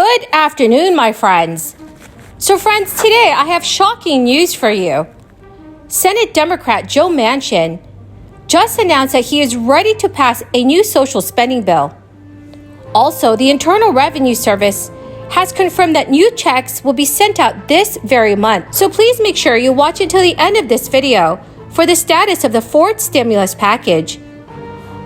Good afternoon, my friends. So friends, today I have shocking news for you. Senate Democrat Joe Manchin just announced that he is ready to pass a new social spending bill. Also, the Internal Revenue Service has confirmed that new checks will be sent out this very month. So please make sure you watch until the end of this video for the status of the fourth stimulus package.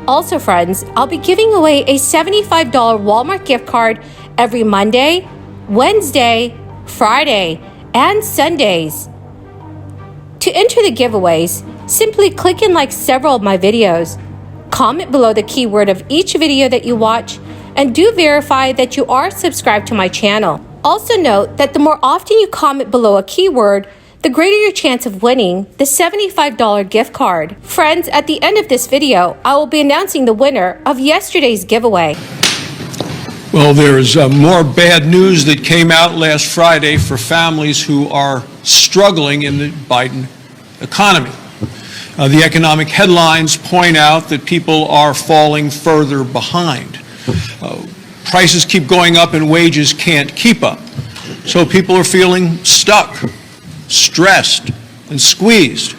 Also, friends, I'll be giving away a $75 Walmart gift card every Monday, Wednesday, Friday, and Sundays. To enter the giveaways, simply click and like several of my videos. Comment below the keyword of each video that you watch, and do verify that you are subscribed to my channel. Also note that the more often you comment below a keyword, the greater your chance of winning the $75 gift card. Friends, at the end of this video, I will be announcing the winner of yesterday's giveaway. Well, there's more bad news that came out last Friday for families who are struggling in the Biden economy. The economic headlines point out that people are falling further behind. Prices keep going up and wages can't keep up. So people are feeling stuck, stressed, and squeezed.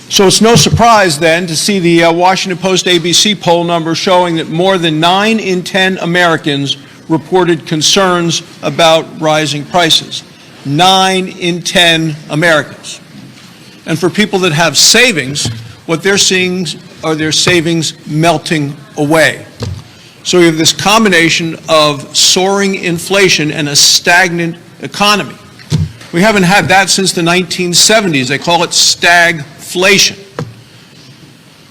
So it's no surprise then to see the Washington Post ABC poll number showing that more than 9 in 10 Americans reported concerns about rising prices. 9 in 10 Americans. And for people that have savings, what they're seeing are their savings melting away. So we have this combination of soaring inflation and a stagnant economy. We haven't had that since the 1970s. They call it stagflation.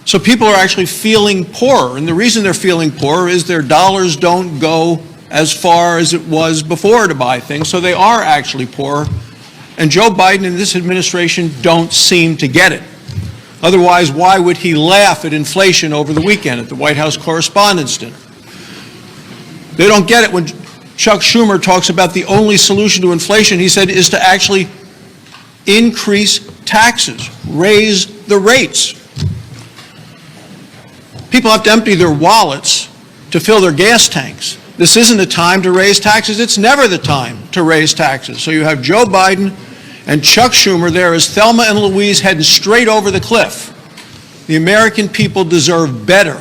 So people are actually feeling poorer, and the reason they're feeling poorer is their dollars don't go as far as it was before to buy things, so they are actually poorer. And Joe Biden and this administration don't seem to get it. Otherwise, why would he laugh at inflation over the weekend at the White House Correspondents' Dinner? They don't get it when Chuck Schumer talks about the only solution to inflation, he said, is to actually increase taxes, raise the rates. People have to empty their wallets to fill their gas tanks. This isn't a time to raise taxes. It's never the time to raise taxes. So you have Joe Biden and Chuck Schumer there as Thelma and Louise heading straight over the cliff. The American people deserve better,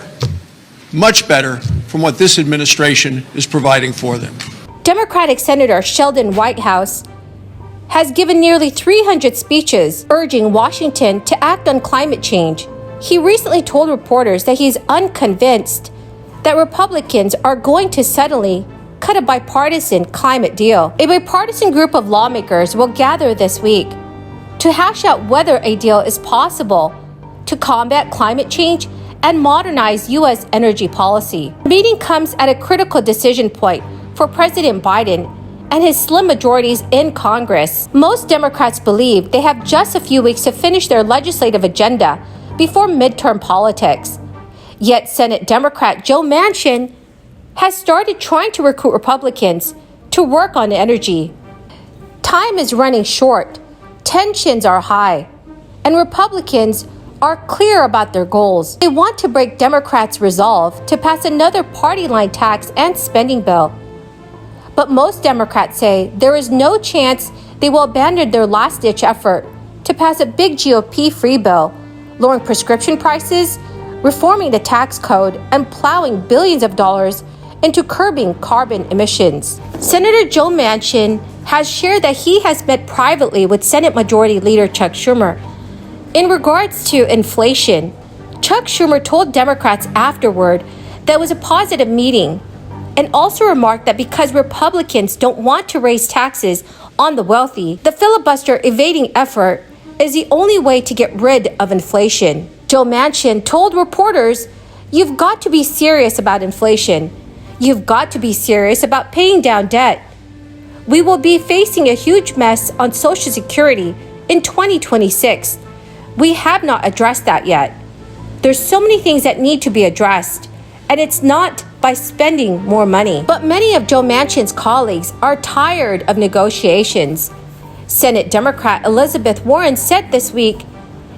much better, from what this administration is providing for them. Democratic Senator Sheldon Whitehouse has given nearly 300 speeches urging Washington to act on climate change. He recently told reporters that he's unconvinced that Republicans are going to suddenly cut a bipartisan climate deal. A bipartisan group of lawmakers will gather this week to hash out whether a deal is possible to combat climate change and modernize U.S. energy policy. The meeting comes at a critical decision point for President Biden and his slim majorities in Congress. Most Democrats believe they have just a few weeks to finish their legislative agenda before midterm politics. Yet Senate Democrat Joe Manchin has started trying to recruit Republicans to work on energy. Time is running short, tensions are high, and Republicans are clear about their goals. They want to break Democrats' resolve to pass another party line tax and spending bill. But most Democrats say there is no chance they will abandon their last-ditch effort to pass a big GOP-free bill, lowering prescription prices, reforming the tax code, and plowing billions of dollars into curbing carbon emissions. Senator Joe Manchin has shared that he has met privately with Senate Majority Leader Chuck Schumer. In regards to inflation, Chuck Schumer told Democrats afterward that it was a positive meeting, and also remarked that because Republicans don't want to raise taxes on the wealthy, the filibuster evading effort is the only way to get rid of inflation. Joe Manchin told reporters, "You've got to be serious about inflation. You've got to be serious about paying down debt. We will be facing a huge mess on Social Security in 2026. We have not addressed that yet. There's so many things that need to be addressed, and it's not by spending more money." But many of Joe Manchin's colleagues are tired of negotiations. Senate Democrat Elizabeth Warren said this week,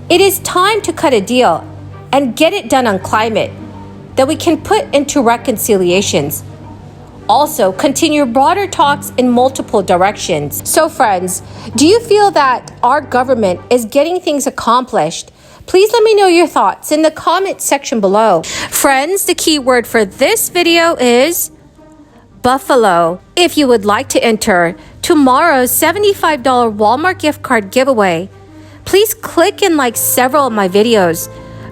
"It is time to cut a deal and get it done on climate that we can put into reconciliations. also continue broader talks in multiple directions. So friends, do you feel that our government is getting things accomplished? Please let me know your thoughts in the comment section below. Friends, the key word for this video is Buffalo. If you would like to enter tomorrow's $75 Walmart gift card giveaway, please click and like several of my videos.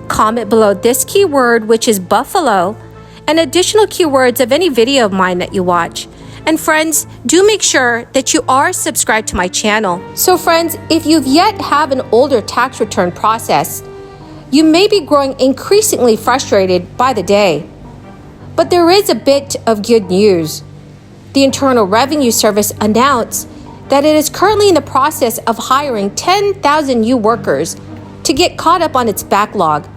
Comment below this keyword, which is Buffalo, and additional keywords of any video of mine that you watch. And friends, do make sure that you are subscribed to my channel. So friends, if you've yet have an older tax return process, you may be growing increasingly frustrated by the day. But there is a bit of good news. The Internal Revenue Service announced that it is currently in the process of hiring 10,000 new workers to get caught up on its backlog.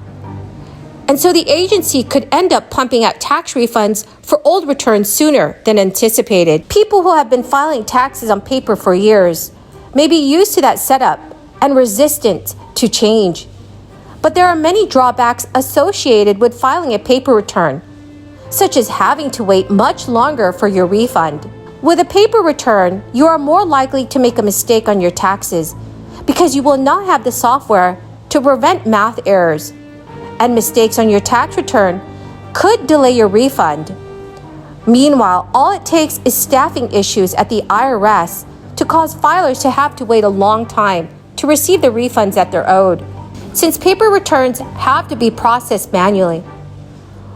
And so the agency could end up pumping out tax refunds for old returns sooner than anticipated. People who have been filing taxes on paper for years may be used to that setup and resistant to change. But there are many drawbacks associated with filing a paper return, such as having to wait much longer for your refund. With a paper return, you are more likely to make a mistake on your taxes because you will not have the software to prevent math errors, and mistakes on your tax return could delay your refund. Meanwhile, all it takes is staffing issues at the IRS to cause filers to have to wait a long time to receive the refunds that they're owed, since paper returns have to be processed manually.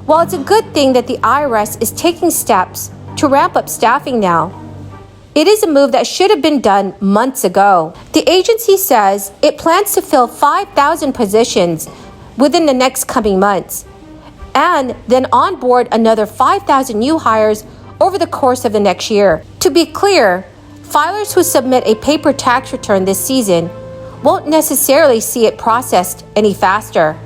While it's a good thing that the IRS is taking steps to ramp up staffing now, it is a move that should have been done months ago. The agency says it plans to fill 5,000 positions within the next coming months, and then onboard another 5,000 new hires over the course of the next year. To be clear, filers who submit a paper tax return this season won't necessarily see it processed any faster.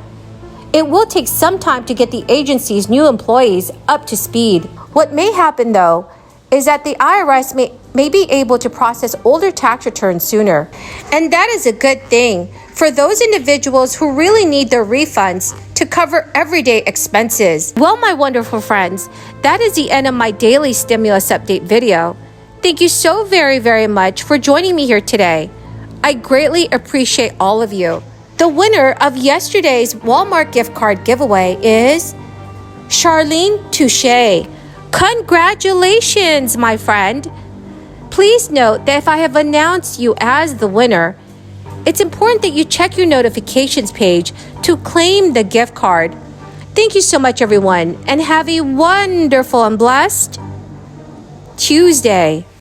It will take some time to get the agency's new employees up to speed. What may happen though is that the IRS may be able to process older tax returns sooner. And that is a good thing for those individuals who really need their refunds to cover everyday expenses. Well, my wonderful friends, that is the end of my daily stimulus update video. Thank you so very, very much for joining me here today. I greatly appreciate all of you. The winner of yesterday's Walmart gift card giveaway is Charlene Touche. Congratulations, my friend. Please note that if I have announced you as the winner, it's important that you check your notifications page to claim the gift card. Thank you so much, everyone, and have a wonderful and blessed Tuesday.